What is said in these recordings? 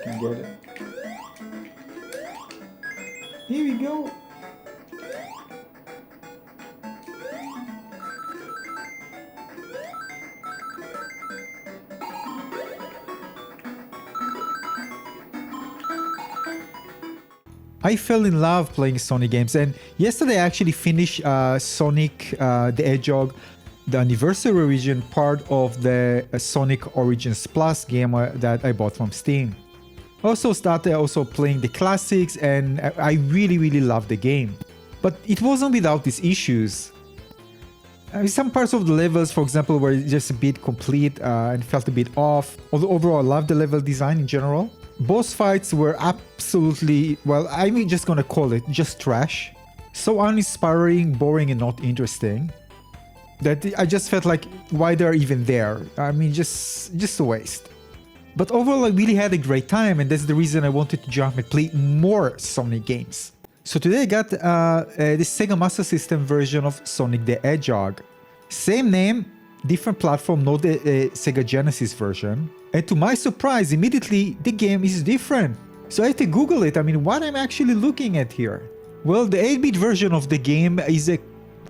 can get it. Here we go. I fell in love playing Sonic games, and yesterday I actually finished Sonic the Hedgehog, the anniversary region part of the Sonic Origins Plus game that I bought from Steam. Also started playing the classics, and I really loved the game. But it wasn't without these issues. Some parts of the levels, for example, were just a bit complete and felt a bit off. Although overall I loved the level design in general. Boss fights were absolutely, well, I'm just gonna call it just trash. So uninspiring, boring, and not interesting that I just felt like why they're even there. I mean, just a waste. But overall, I really had a great time, and that's the reason I wanted to jump and play more Sonic games. So today I got the Sega Master System version of Sonic the Hedgehog. Same name, different platform, not the Sega Genesis version. And to my surprise, immediately the game is different. So I had to Google it. I mean, what I'm actually looking at here? Well, the 8-bit version of the game is a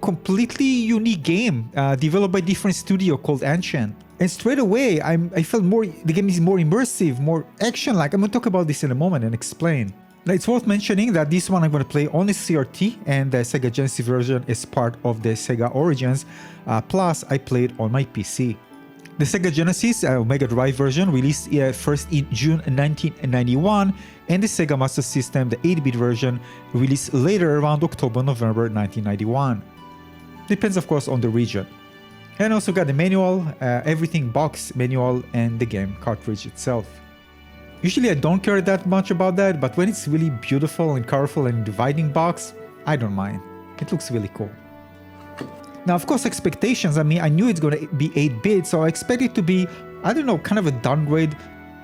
completely unique game developed by a different studio called Ancient. And straight away, I felt the game is more immersive, more action-like. I'm going to talk about this in a moment and explain. Now, it's worth mentioning that this one I'm going to play on the CRT, and the Sega Genesis version is part of the Sega Origins. Plus, I played on my PC. The Sega Genesis Mega Drive version released first in June 1991, and the Sega Master System, the 8-bit version, released later around October-November 1991. Depends, of course, on the region. And also got the manual, everything box, manual, and the game cartridge itself. Usually I don't care that much about that, but when it's really beautiful and colorful and dividing box, I don't mind. It looks really cool. Now, of course, expectations, I mean, I knew it's going to be 8-bit, so I expect it to be, I don't know, kind of a downgrade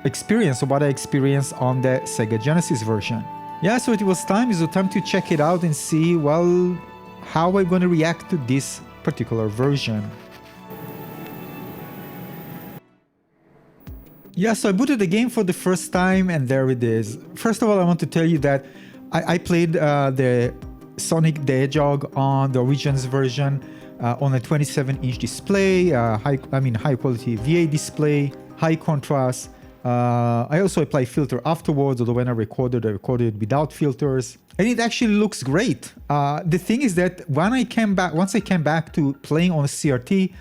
experience of what I experienced on the Sega Genesis version. Yeah, so it was time to check it out and see, well, how I'm going to react to this particular version. Yeah, so I booted the game for the first time, and there it is. First of all, I want to tell you that I played the Sonic the Hedgehog on the Origins version on a 27-inch display, high quality VA display, high contrast. I also applied filter afterwards, although when I recorded without filters, and it actually looks great. The thing is that once I came back to playing on a CRT,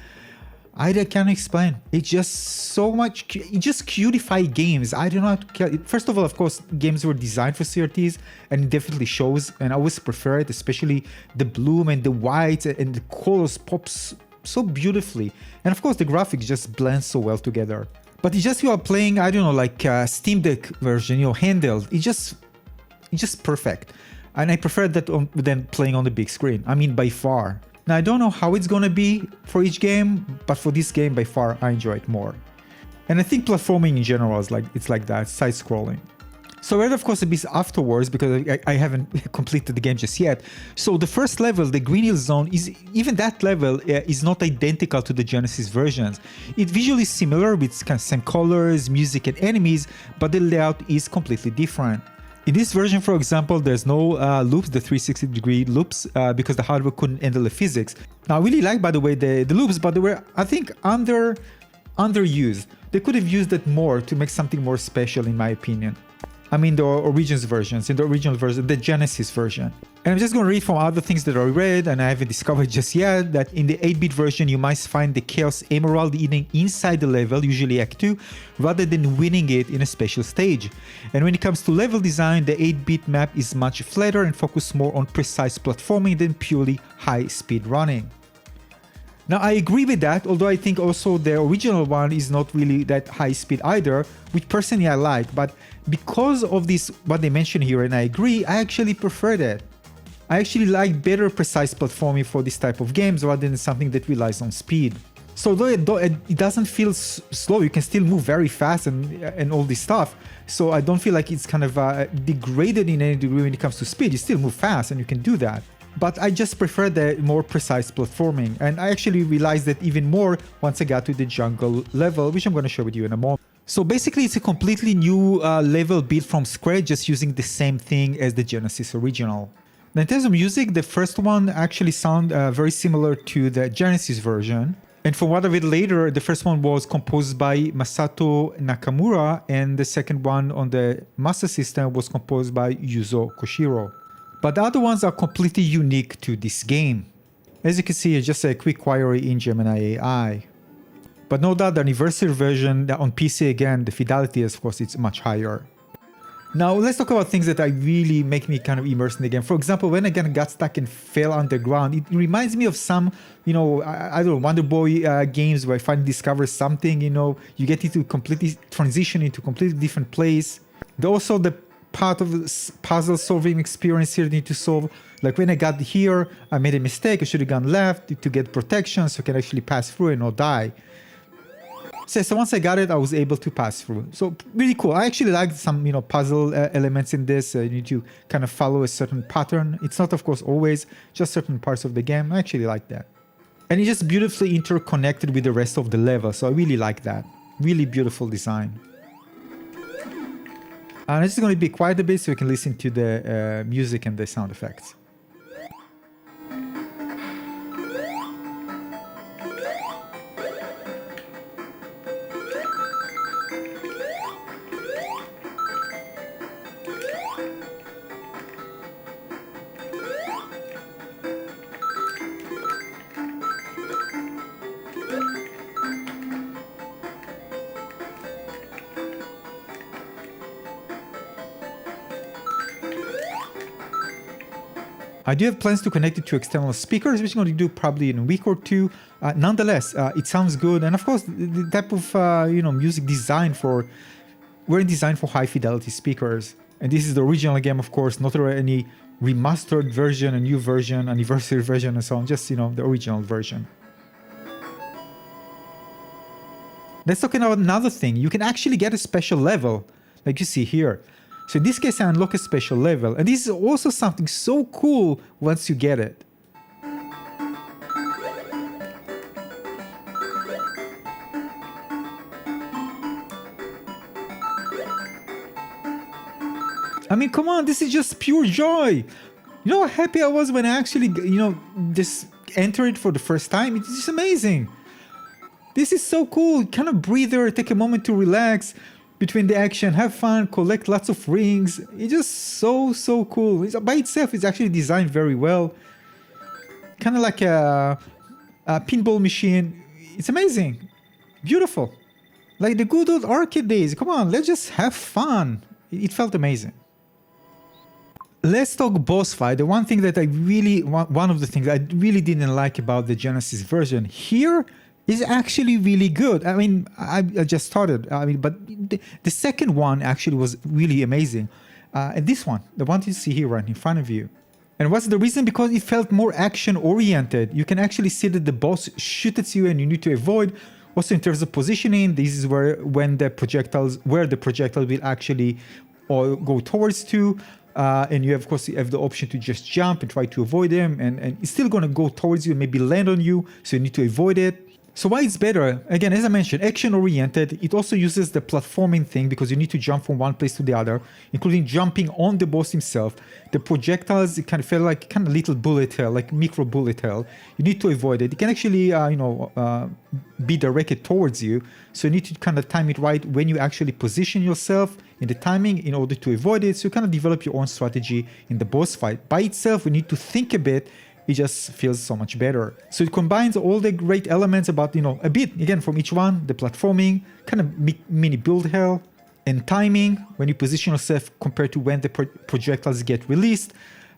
I can't explain. It's just so much. It just cutified games. I don't know how to. First of all, of course, games were designed for CRTs, and it definitely shows. And I always prefer it, especially the bloom and the white and the colors pops so beautifully. And of course, the graphics just blend so well together. But it's just you are playing, I don't know, like Steam Deck version, handheld. It's just perfect. And I prefer that than playing on the big screen. I mean, by far. Now, I don't know how it's gonna be for each game, but for this game, by far, I enjoy it more. And I think platforming in general is it's like that, side-scrolling. So I read, of course, a bit afterwards, because I haven't completed the game just yet. So the first level, the Green Hill Zone, even that level is not identical to the Genesis versions. It's visually similar with kind of same colors, music, and enemies, but the layout is completely different. In this version, for example, there's no loops, the 360-degree loops, because the hardware couldn't handle the physics. Now, I really like, by the way, the loops, but they were, I think, underused. They could have used it more to make something more special, in my opinion. I mean, the Origins versions, in the original version, the Genesis version. And I'm just going to read from other things that I read, and I haven't discovered just yet, that in the 8-bit version, you might find the Chaos Emerald hidden inside the level, usually Act 2, rather than winning it in a special stage. And when it comes to level design, the 8-bit map is much flatter and focuses more on precise platforming than purely high-speed running. Now, I agree with that, although I think also the original one is not really that high speed either, which personally I like, but because of this, what they mentioned here, and I agree, I actually prefer that. I actually like better precise platforming for this type of games rather than something that relies on speed. So although it doesn't feel slow, you can still move very fast and all this stuff. So I don't feel like it's kind of degraded in any degree when it comes to speed. You still move fast and you can do that. But I just prefer the more precise platforming, and I actually realized that even more once I got to the jungle level, which I'm going to share with you in a moment. So basically it's a completely new level built from scratch, just using the same thing as the Genesis original. Now in terms of music, the first one actually sound very similar to the Genesis version. And from what I read later, the first one was composed by Masato Nakamura, and the second one on the Master System was composed by Yuzo Koshiro. But the other ones are completely unique to this game. As you can see, it's just a quick query in Gemini AI. But no doubt the anniversary version on PC, again, the fidelity, of course, it's much higher. Now let's talk about things that really make me kind of immersed in the game. For example, when I got stuck and fell underground, it reminds me of some, I don't know, Wonder Boy games where I finally discover something, you get into completely transition into a completely different place. Also the part of the puzzle solving experience here need to solve. Like when I got here, I made a mistake. I should have gone left to get protection so I can actually pass through and not die. So once I got it, I was able to pass through. So really cool. I actually like some, puzzle elements in this. You need to kind of follow a certain pattern. It's not, of course, always just certain parts of the game. I actually like that. And it's just beautifully interconnected with the rest of the level. So I really like that. Really beautiful design. And I'm just going to be quiet a bit so you can listen to the music and the sound effects. I do have plans to connect it to external speakers, which I'm going to do probably in a week or two. Nonetheless, it sounds good. And of course, the type of music designed for high fidelity speakers. And this is the original game, of course, not any remastered version, a new version, anniversary version, and so on. Just, the original version. Let's talk about another thing. You can actually get a special level, like you see here. So in this case, I unlock a special level. And this is also something so cool once you get it. I mean, come on, this is just pure joy. You know how happy I was when I actually, just entered it for the first time? It's just amazing. This is so cool. Kind of breather, take a moment to relax between the action, have fun, collect lots of rings. It's just so cool. By itself, it's actually designed very well. Kind of like a pinball machine. It's amazing. Beautiful. Like the good old arcade days. Come on, let's just have fun. It felt amazing. Let's talk boss fight. The one thing that one of the things I really didn't like about the Genesis version here is actually really good. I mean, I just started. But the second one actually was really amazing. And this one, the one you see here right in front of you. And what's the reason? Because it felt more action-oriented. You can actually see that the boss shoots at you and you need to avoid. Also, in terms of positioning, this is where the projectiles will actually go towards to. And you have, of course, you have the option to just jump and try to avoid them. And it's still going to go towards you and maybe land on you. So you need to avoid it. So why it's better? Again, as I mentioned, action-oriented. It also uses the platforming thing because you need to jump from one place to the other, including jumping on the boss himself. The projectiles, it kind of felt like kind of little bullet hell, like micro bullet hell. You need to avoid it. It can actually, be directed towards you. So you need to kind of time it right when you actually position yourself in the timing in order to avoid it. So you kind of develop your own strategy in the boss fight. By itself, we need to think a bit. It just feels so much better. So it combines all the great elements about, a bit, again, from each one, the platforming, kind of mini build hell, and timing, when you position yourself compared to when the projectiles get released.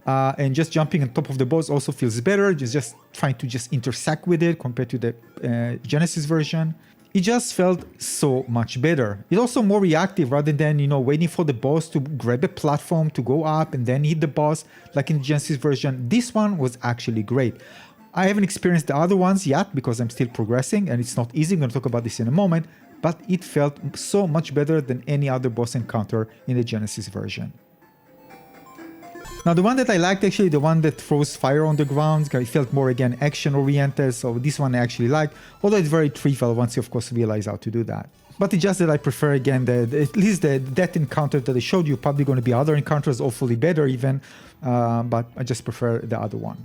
And just jumping on top of the boss also feels better, just trying to just intersect with it compared to the Genesis version. It just felt so much better. It's also more reactive rather than, waiting for the boss to grab a platform to go up and then hit the boss like in the Genesis version. This one was actually great. I haven't experienced the other ones yet because I'm still progressing and it's not easy. I'm going to talk about this in a moment, but it felt so much better than any other boss encounter in the Genesis version. Now the one that I liked, actually the one that throws fire on the ground, it felt more again action oriented, so this one I actually liked, although it's very trivial once you of course realize how to do that. But it's just that I prefer, again, at least that encounter that I showed you. Probably going to be other encounters, hopefully better even, but I just prefer the other one.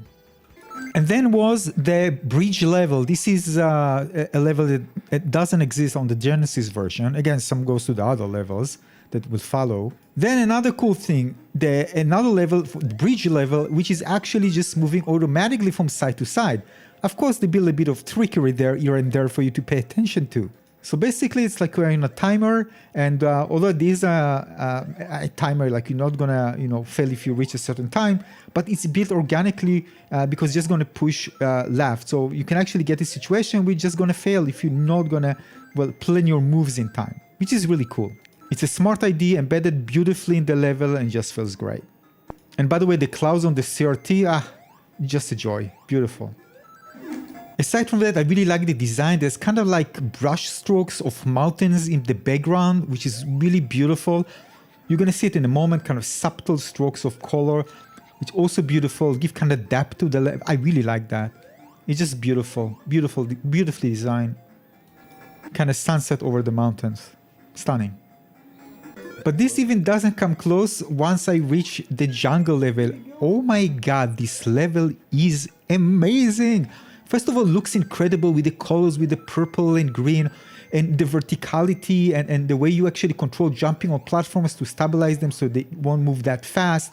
And then was the bridge level. This is a level that doesn't exist on the Genesis version. Again, some goes to the other levels that will follow. Then another cool thing, another level, the bridge level, which is actually just moving automatically from side to side. Of course, they build a bit of trickery there, here and there, for you to pay attention to. So basically, it's like we're in a timer, and although it is a timer, like you're not gonna, fail if you reach a certain time, but it's built organically because it's just gonna push left. So you can actually get a situation where you're just gonna fail if you're not gonna, plan your moves in time, which is really cool. It's a smart idea embedded beautifully in the level and just feels great. And by the way, the clouds on the CRT, just a joy, beautiful. Aside from that, I really like the design. There's kind of like brush strokes of mountains in the background, which is really beautiful. You're going to see it in a moment, kind of subtle strokes of color. It's also beautiful, give kind of depth to the level. I really like that. It's just beautiful, beautifully designed. Kind of sunset over the mountains. Stunning. But this even doesn't come close once I reach the jungle level. Oh my god, this level is amazing! First of all, it looks incredible with the colors, with the purple and green, and the verticality and the way you actually control jumping on platforms to stabilize them so they won't move that fast.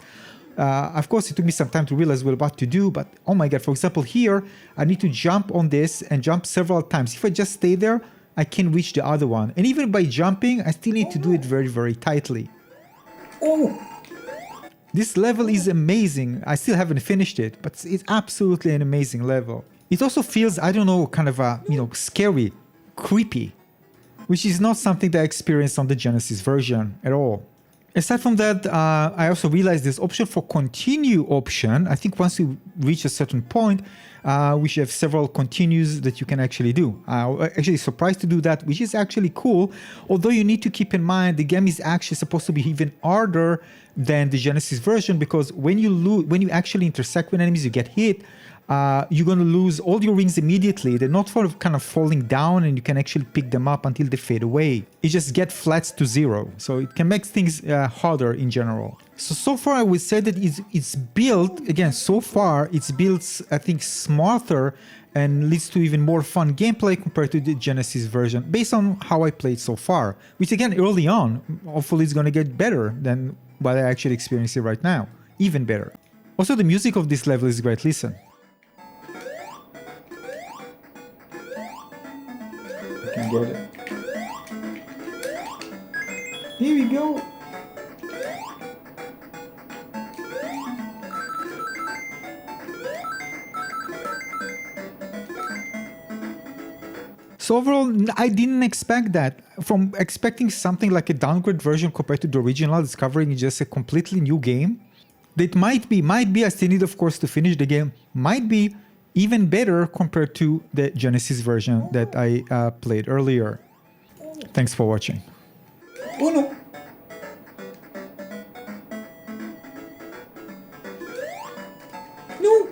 Of course, it took me some time to realize what to do, but oh my god, for example, here, I need to jump on this and jump several times. If I just stay there, I can reach the other one. And even by jumping, I still need to do it very, very tightly. Oh! This level is amazing. I still haven't finished it, but it's absolutely an amazing level. It also feels, I don't know, kind of scary, creepy, which is not something that I experienced on the Genesis version at all. Aside from that, I also realized this option for continue option. I think once you reach a certain point, we should have several continues that you can actually do. I'm actually surprised to do that, which is actually cool. Although you need to keep in mind the game is actually supposed to be even harder than the Genesis version, because when you actually intersect with enemies, you get hit. You're going to lose all your rings immediately. They're not kind of falling down, and you can actually pick them up until they fade away. You just get flats to zero. So it can make things harder in general. So far I would say that it's built, again, so far it's built, I think, smarter and leads to even more fun gameplay compared to the Genesis version, based on how I played so far. Which again, early on, hopefully it's going to get better than what I actually experience it right now. Even better. Also, the music of this level is great. Listen. Can get it. Here we go. So overall, I didn't expect that. From expecting something like a downgrade version compared to the original, discovering just a completely new game. That might be, I still need, of course, to finish the game, might be even better compared to the Genesis version that I played earlier. Thanks for watching. Oh no! No!